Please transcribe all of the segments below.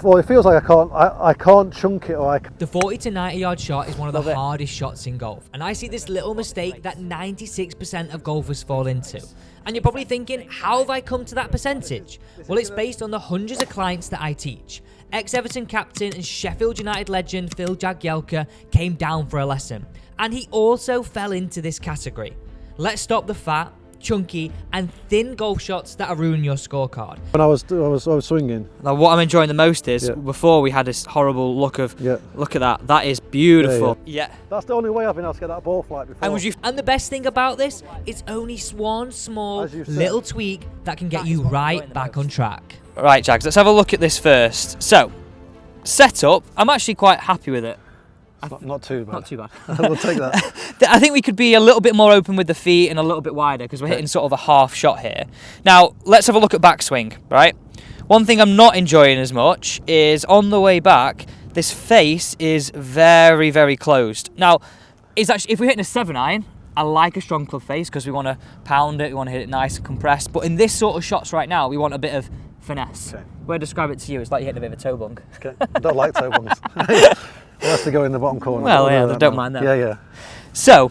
Well, it feels like I can't chunk it, or I can... The 40 to 90 yard shot is one of the hardest shots in golf, and I see this little mistake that 96% of golfers fall into. And you're probably thinking, how have I come to that percentage? Well, it's based on the hundreds of clients that I teach. Ex-Everton captain and Sheffield United legend Phil Jagielka came down for a lesson, and he also fell into this category. Let's stop the fat, chunky and thin golf shots that are ruining your scorecard. When I was swinging. Now, what I'm enjoying the most is before we had this horrible look of look at that. That is beautiful. Yeah. That's the only way I've been able to get that ball flight before. And the best thing about this, it's only one small little tweak that can get you right back on track. Right, Jags, let's have a look at this first. So, setup, I'm actually quite happy with it. Not too bad. Not too bad. We'll take that. I think we could be a little bit more open with the feet and a little bit wider because we're hitting sort of a half shot here. Now, let's have a look at backswing, right? One thing I'm not enjoying as much is on the way back, this face is very, very closed. Now, it's actually, if we're hitting a 7-iron, I like a strong club face because we want to pound it, we want to hit it nice and compressed. But in this sort of shots right now, we want a bit of finesse. Okay. Where I describe it to you, it's like you're hitting a bit of a toe bung. Okay. I don't like toe bungs. It has to go in the bottom corner. Well, yeah, I don't mind that. Yeah. So,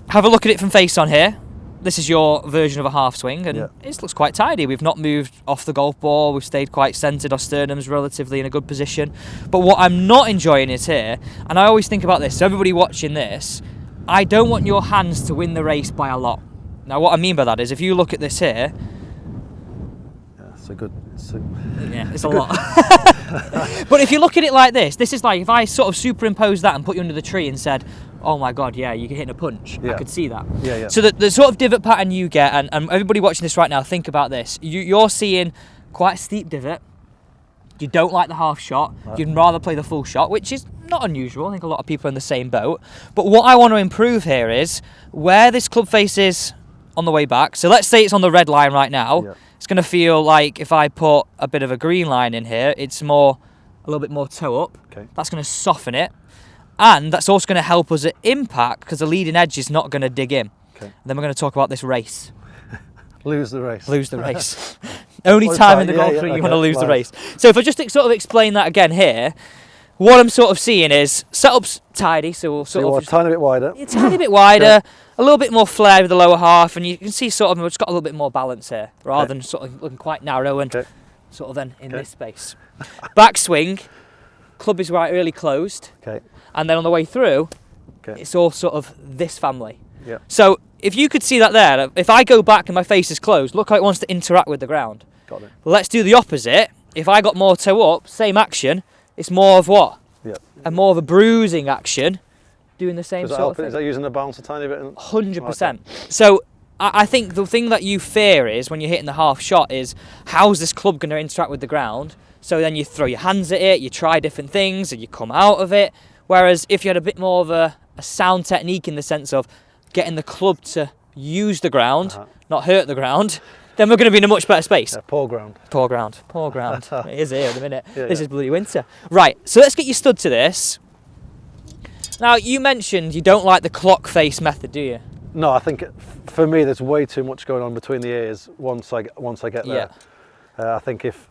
have a look at it from face on here. This is your version of a half swing, and it looks quite tidy. We've not moved off the golf ball. We've stayed quite centred. Our sternum's relatively in a good position. But what I'm not enjoying is here, and I always think about this, so everybody watching this, I don't want your hands to win the race by a lot. Now, what I mean by that is, if you look at this here, it's a lot. But if you look at it like this is like if I sort of superimposed that and put you under the tree and said, oh my God, yeah, you're hitting a punch. I could see that. Yeah. So the sort of divot pattern you get, and everybody watching this right now, think about this. You're seeing quite a steep divot. You don't like the half shot. Right. You'd rather play the full shot, which is not unusual. I think a lot of people are in the same boat. But what I want to improve here is where this club face is on the way back. So let's say it's on the red line right now. Yeah. It's going to feel like if I put a bit of a green line in here, it's a little bit more toe up. Okay. That's going to soften it. And that's also going to help us at impact because the leading edge is not going to dig in. Okay. And then we're going to talk about this race. Lose the race. Lose the race. Only time in the golf ring you want to lose the race. So if I just sort of explain that again here, what I'm sort of seeing is setup's tidy, so we'll sort of... a tiny bit wider. A tiny bit wider, a little bit more flair with the lower half, and you can see sort of we've just got a little bit more balance here, rather than sort of looking quite narrow and sort of then in this space. Backswing, club is right really closed, and then on the way through, it's all sort of this family. Yeah. So if you could see that there, if I go back and my face is closed, look how it wants to interact with the ground. Got it. Well, let's do the opposite. If I got more toe up, same action, it's more of what? Yeah. And more of a bruising action, doing the same sort of thing. Is that using the bounce a tiny bit? 100%. So I think the thing that you fear is when you're hitting the half shot is how's this club going to interact with the ground? So then you throw your hands at it, you try different things, and you come out of it. Whereas if you had a bit more of a sound technique in the sense of getting the club to use the ground, not hurt the ground, then we're going to be in a much better space. Yeah, poor ground. It is here at the minute. This is bloody winter. Right, so let's get you stood to this. Now, you mentioned you don't like the clock face method, do you? No, I think for me there's way too much going on between the ears once I get there. I think if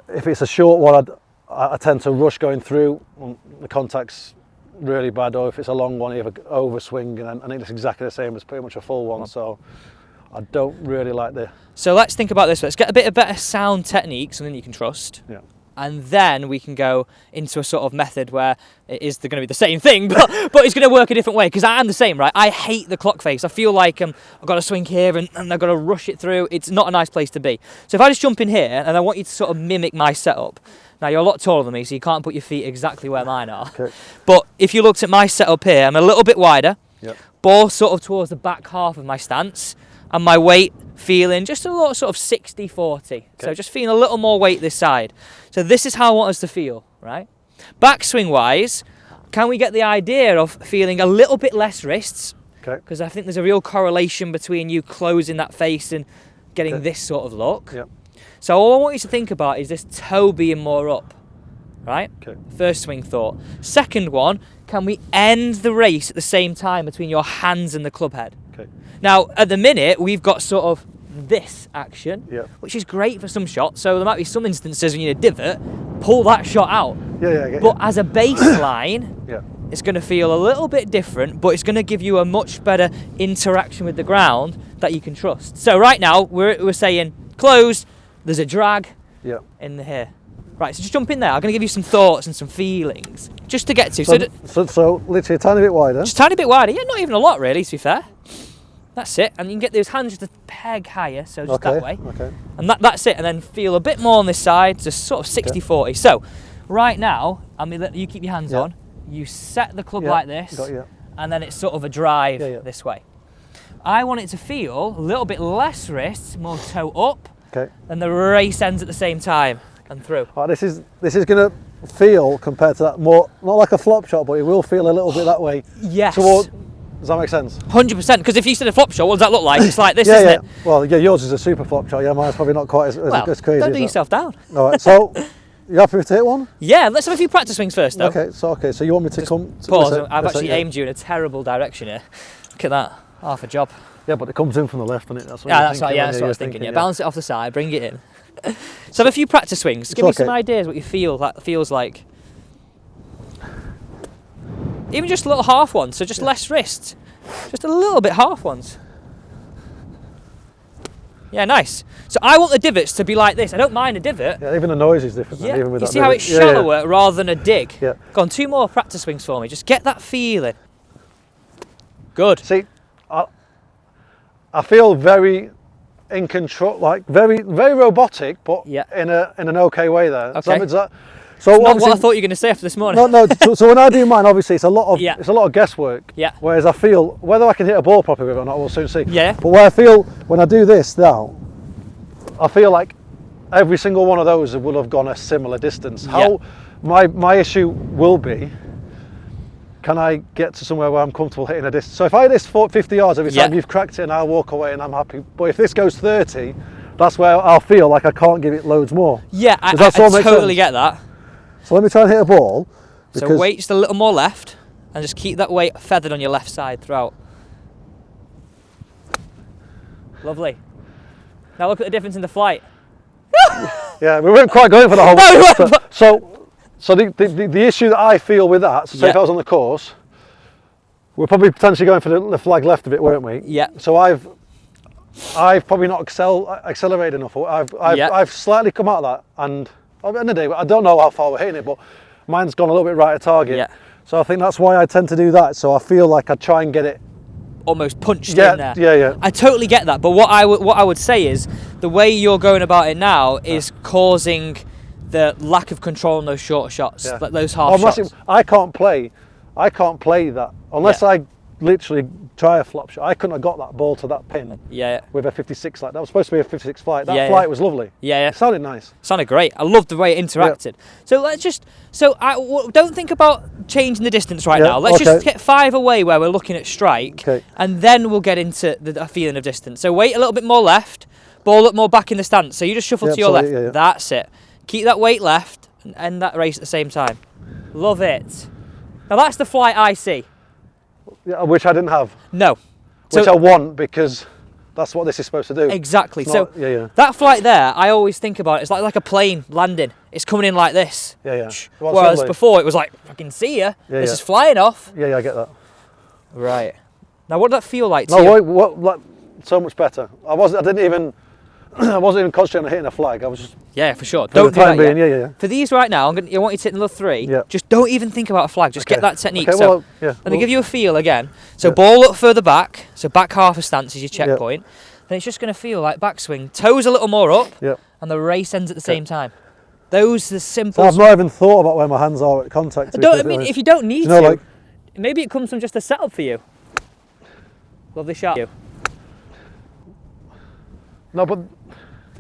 it's a short one, I tend to rush going through. The contact's really bad, or if it's a long one, you have an overswing, and I think it's exactly the same as pretty much a full one. So I don't really like the... So let's think about this. Let's get a bit of better sound technique, something you can trust. Yeah. And then we can go into a sort of method where it is going to be the same thing, but it's going to work a different way. Because I'm the same, right? I hate the clock face. I feel like I've got to swing here and I've got to rush it through. It's not a nice place to be. So if I just jump in here and I want you to sort of mimic my setup. Now, you're a lot taller than me, so you can't put your feet exactly where mine are. Okay. But if you looked at my setup here, I'm a little bit wider. Yep. Ball sort of towards the back half of my stance. And my weight feeling just a lot sort of 60-40. Okay. So just feeling a little more weight this side. So this is how I want us to feel, right? Backswing wise, can we get the idea of feeling a little bit less wrists? Okay. Because I think there's a real correlation between you closing that face and getting this sort of look. Yep. So all I want you to think about is this toe being more up, right? Okay. First swing thought. Second one, can we end the race at the same time between your hands and the club head? Okay. Now, at the minute, we've got sort of this action, which is great for some shots. So there might be some instances when you need a divot, pull that shot out. But as a baseline, yeah. it's going to feel a little bit different, but it's going to give you a much better interaction with the ground that you can trust. So right now, we're saying close, there's a drag in here. Right, so just jump in there. I'm going to give you some thoughts and some feelings just to get to. So literally a tiny bit wider? Just a tiny bit wider. Yeah, not even a lot really, to be fair. That's it. And you can get those hands just a peg higher, so just that way. Okay. And that's it. And then feel a bit more on this side, just sort of 60-40. So right now, I'm going to let you keep your hands on. You set the club like this, and then it's sort of a drive this way. I want it to feel a little bit less wrist, more toe up, and the race ends at the same time and through. Right, this is going to feel, compared to that, more not like a flop shot, but it will feel a little bit that way. Yes. Does that make sense? 100%. Because if you said a flop shot, what does that look like? It's like this, isn't it? Well, yours is a super flop shot. Yeah, mine's probably not quite as crazy. Don't do yourself down. All right. So, you happy to hit one? Yeah. Let's have a few practice swings first, though. Okay. So you want me to come? Pause. I've actually aimed you in a terrible direction here. Look at that. Half a job. Yeah, but it comes in from the left, doesn't it? That's right. Yeah, that's what I was thinking. Yeah, bounce it off the side, bring it in. So have a few practice swings. Give me some ideas what you feel that feels like. Even just a little half ones, so just less wrist. Just a little bit half ones. Yeah, nice. So I want the divots to be like this. I don't mind a divot. Yeah, even the noise is different. Yeah. Even with you that see how divot. it's shallower rather than a dig? Yeah. Go on, 2 more practice swings for me. Just get that feeling. Good. See, I feel very in control, like very robotic, but in an okay way there. Okay. So not what I thought you were going to say after this morning. No. So when I do mine, obviously it's a lot of guesswork. Yeah. Whereas I feel whether I can hit a ball properly with it or not, we'll soon see. Yeah. But where I feel when I do this now, I feel like every single one of those will have gone a similar distance. How my issue will be, can I get to somewhere where I'm comfortable hitting a distance? So if I hit this 50 yards every time, you've cracked it and I'll walk away and I'm happy. But if this goes 30, that's where I'll feel like I can't give it loads more. Yeah, I totally get that. So let me try and hit a ball. So weight just a little more left and just keep that weight feathered on your left side throughout. Lovely. Now look at the difference in the flight. Yeah, we weren't quite going for the whole. No, So the issue that I feel with that, so say if I was on the course, we're probably potentially going for the flag left of it, weren't we? Yeah. So I've probably not accelerated enough. I've slightly come out of that, and at the end of the day, I don't know how far we're hitting it, but mine's gone a little bit right at target. Yeah. So I think that's why I tend to do that. So I feel like I try and get it almost punched in there. Yeah. I totally get that, but what I would say is the way you're going about it now is causing the lack of control on those short shots, like those half shots. I can't play that unless I literally try a flop shot. I couldn't have got that ball to that pin with a 56 like that. Was supposed to be a 56 flight. That flight was lovely. It sounded nice. Sounded great. I loved the way it interacted. So let's just, don't think about changing the distance right now. Let's just get 5 away where we're looking at strike, and then we'll get into the feeling of distance. So weight a little bit more left, ball up more back in the stance. So you just shuffle to your left. Yeah. That's it. Keep that weight left and end that race at the same time. Love it. Now that's the flight I see. Yeah, which I didn't have. No. Which I want because that's what this is supposed to do. Exactly. That flight there, I always think about it. It's like a plane landing. It's coming in like this. Yeah. Whereas before it was like, I can see you. This is flying off. Yeah, I get that. Right. Now what did that feel like to you? What, so much better. I wasn't even concentrating on hitting a flag. I was just for sure. Don't do that yet. Yeah. For these right now, I want you to hit another 3. Yeah. Just don't even think about a flag. Just get that technique. Okay, so let me give you a feel again. So ball up further back. So back half a stance is your checkpoint. Then it's just going to feel like backswing. Toes a little more up. And the race ends at the same time. Those are the simple. So I've not even thought about where my hands are at contact. If you don't need to, maybe it comes from just a setup for you. Lovely shot. No, but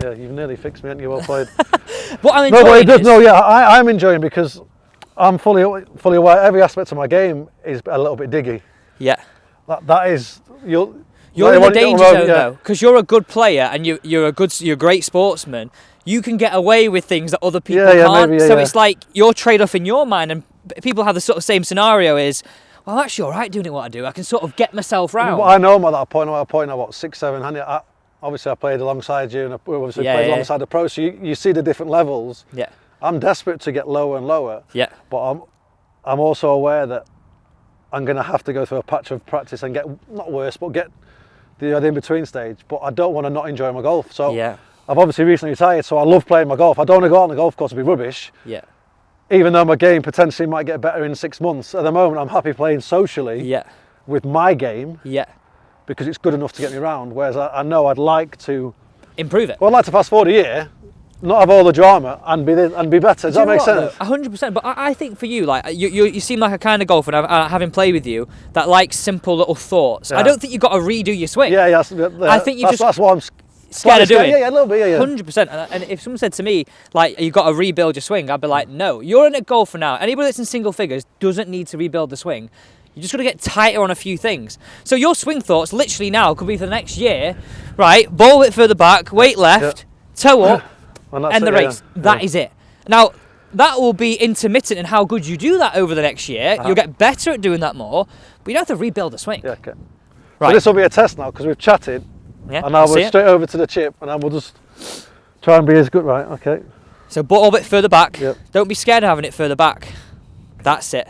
you've nearly fixed me, haven't you? Well played. What I'm enjoying I'm enjoying because I'm fully aware every aspect of my game is a little bit diggy. Yeah. That is you're in the danger zone though, because you're a good player and you're a great sportsman. You can get away with things that other people can't. Maybe, it's like your trade-off in your mind, and people have the sort of same scenario is, well, I'm actually all right doing what I do. I can sort of get myself round. Well, I know I'm at that point. What 6, 7, obviously I played alongside you and we obviously played alongside the pros, so you see the different levels. Yeah. I'm desperate to get lower and lower. Yeah. But I'm also aware that I'm going to have to go through a patch of practice and get, not worse, but get the in-between stage. But I don't want to not enjoy my golf. So I've obviously recently retired, so I love playing my golf. I don't want to go out on the golf course and be rubbish. Yeah. Even though my game potentially might get better in 6 months. At the moment, I'm happy playing socially with my game. Yeah. Because it's good enough to get me around. Whereas I know I'd like to improve it. Well, I'd like to fast forward a year, not have all the drama, and be better. Does that make sense? 100%. But I think for you, like you seem like a kind of golfer, and having played with you, that likes simple little thoughts. Yeah. I don't think you've got to redo your swing. Yeah. I think that's what I'm scared of doing. Yeah, a little bit. Yeah. 100%. And if someone said to me, like, you've got to rebuild your swing, I'd be like, no. You're in a golfer now. Anybody that's in single figures doesn't need to rebuild the swing. You just got to get tighter on a few things. So your swing thoughts, literally now, could be for the next year, right? Ball a bit further back, weight left, toe up, and the race. That is it. Now, that will be intermittent in how good you do that over the next year. You'll get better at doing that more, but you don't have to rebuild the swing. Yeah, okay. Right. So this will be a test now, because we've chatted, and now we're straight over to the chip, and then we'll just try and be as good, right? Okay. So ball a bit further back. Don't be scared of having it further back. That's it.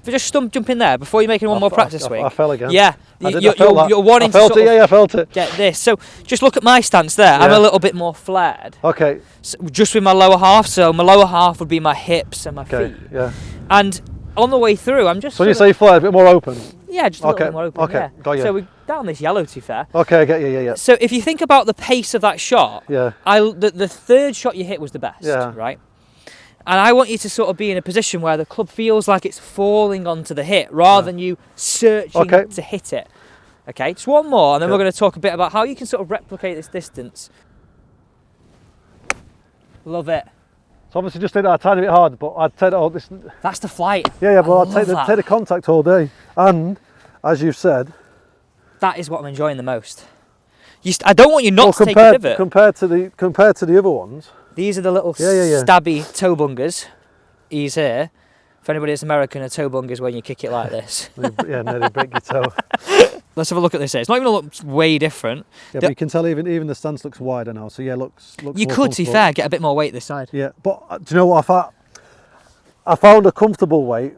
If you just jump in there before you're making one more practice swing. I fell again. Yeah, you're wanting to sort of I felt it. Get this. So just look at my stance there. I'm a little bit more flared. Okay. So just with my lower half. So my lower half would be my hips and my feet. Yeah. And on the way through, I'm just. So when you say flared, a bit more open. Yeah, just a little bit more open. Okay. Yeah. Got you. So we're down this yellow, to be fair. Okay, I get you. Yeah. So if you think about the pace of that shot, the third shot you hit was the best. Right. And I want you to sort of be in a position where the club feels like it's falling onto the hit rather than you searching to hit it. Okay, just one more, and then we're going to talk a bit about how you can sort of replicate this distance. Love it. So obviously just did that a tiny bit hard, but I'd take all this. That's the flight. Yeah, but I'd take the contact all day. And as you've said, that is what I'm enjoying the most. I don't want you not to take a pivot. Compared to the other ones. These are the little stabby toe bungers. He's here. For anybody that's American, a toe bunger is when you kick it like this. Nearly break your toe. Let's have a look at this here. It's not even going to look way different. Yeah, but you can tell even the stance looks wider now. So looks. You could, to be fair, get a bit more weight this side. Yeah, but do you know what I found a comfortable weight.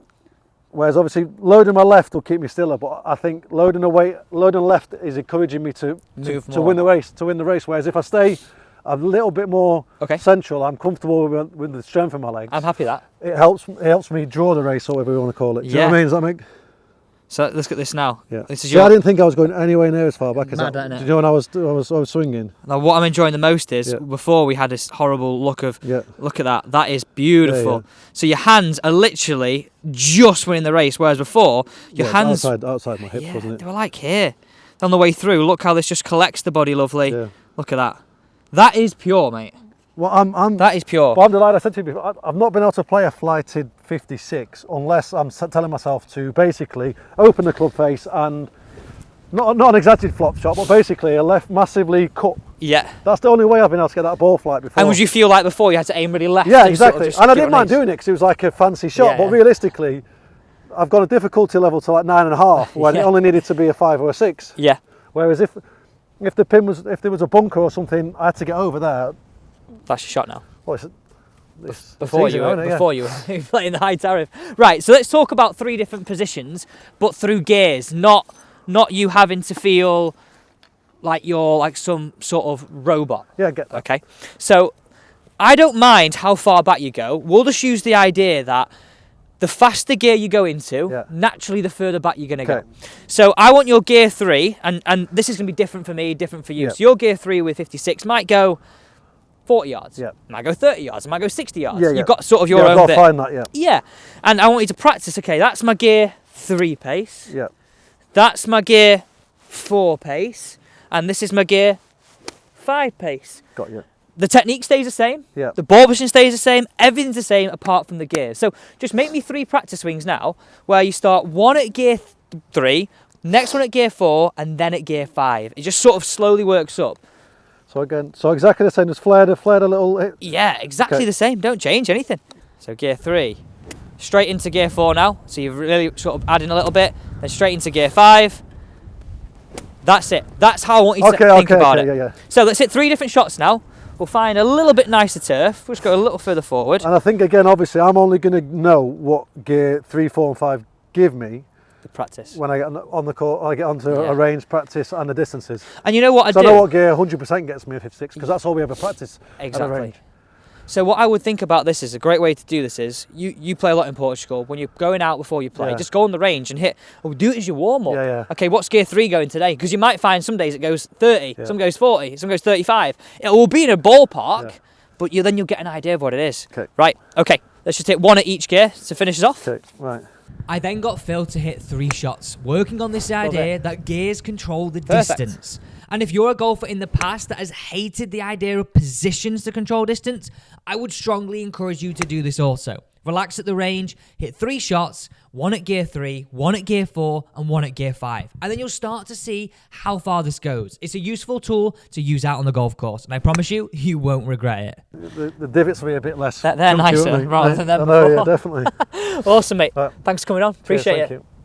Whereas obviously loading my left will keep me stiller, but I think loading left is encouraging me to win the race. Whereas if I stay a little bit more central, I'm comfortable with the strength of my legs. I'm happy with that. It helps me draw the race, or whatever you want to call it. Do you know what I mean? Does that make? So let's get this now. Yeah. I didn't think I was going anywhere near as far back as that. Do you know when I was swinging? Now what I'm enjoying the most is before we had this horrible look of look at that. That is beautiful. Yeah. So your hands are literally just winning the race, whereas before your hands outside my hips, wasn't it? They were like here. On the way through, look how this just collects the body lovely. Yeah. Look at that. That is pure, mate. Well, that is pure. Well, I'm delighted. I said to you before, I've not been able to play a flighted 56 unless I'm telling myself to basically open the club face and not an exaggerated flop shot, but basically a left massively cut. Yeah. That's the only way I've been able to get that ball flight before. And would you feel like before you had to aim really left? Yeah, exactly. And I didn't mind doing it because it was like a fancy shot, but realistically, I've got a difficulty level to like 9.5 when it only needed to be a 5 or a 6. Yeah. Whereas if the pin was, if there was a bunker or something, I had to get over there. That's your shot now. Well, before you were playing the high tariff. Right, so let's talk about 3 different positions, but through gears, not you having to feel like you're like some sort of robot. Yeah, I get that. Okay, so I don't mind how far back you go. We'll just use the idea that the faster gear you go into, naturally the further back you're going to go. So I want your gear 3, and this is going to be different for me, different for you. So your gear 3 with 56 might go 40 yards, might go 30 yards, might go 60 yards. You've got sort of your own I've got bit. to find that, Yeah, and I want you to practice, okay, that's my gear 3 pace. Yeah. That's my gear 4 pace, and this is my gear 5 pace. Got you. The technique stays the same, yeah. The ball position stays the same, everything's the same apart from the gears. So just make me 3 practice swings now, where you start one at gear 3, next one at gear 4, and then at gear 5. It just sort of slowly works up. So again, exactly the same, just flared a little hit. Yeah, exactly the same, don't change anything. So gear 3, straight into gear 4 now, so you're really sort of adding a little bit, then straight into gear 5. That's it, that's how I want you to think about it. Yeah. So let's hit 3 different shots now. we'll find a little bbit nicer turf. We'll just go a little further forward. And I think, again, obviously, I'm only going to know what gear 3, 4 and 5 give me. The practice. When I get on the court, I get onto a range practice and the distances. And you know what I know what gear 100% gets me at 56, because that's all we ever practice at a range. So what I would think about this is a great way to do this is you play a lot in Portugal. When you're going out before you play, just go on the range and hit. Or do it as your warm up. Okay, what's gear 3 going today? Because you might find some days it goes 30, some goes 40, some goes 35. It will be in a ballpark, but then you'll get an idea of what it is. Okay. Right. Okay. Let's just hit 1 at each gear to finish us off. Okay. Right. I then got Phil to hit 3 shots, working on this idea that gears control the distance. And if you're a golfer in the past that has hated the idea of positions to control distance, I would strongly encourage you to do this also. Relax at the range, hit 3 shots, 1 at gear 3, 1 at gear 4, and 1 at gear 5. And then you'll start to see how far this goes. It's a useful tool to use out on the golf course, and I promise you, you won't regret it. The divots will be a bit less. They're nicer rather than them before. Yeah, definitely. Awesome, mate. Right. Thanks for coming on. Appreciate it. Thank you.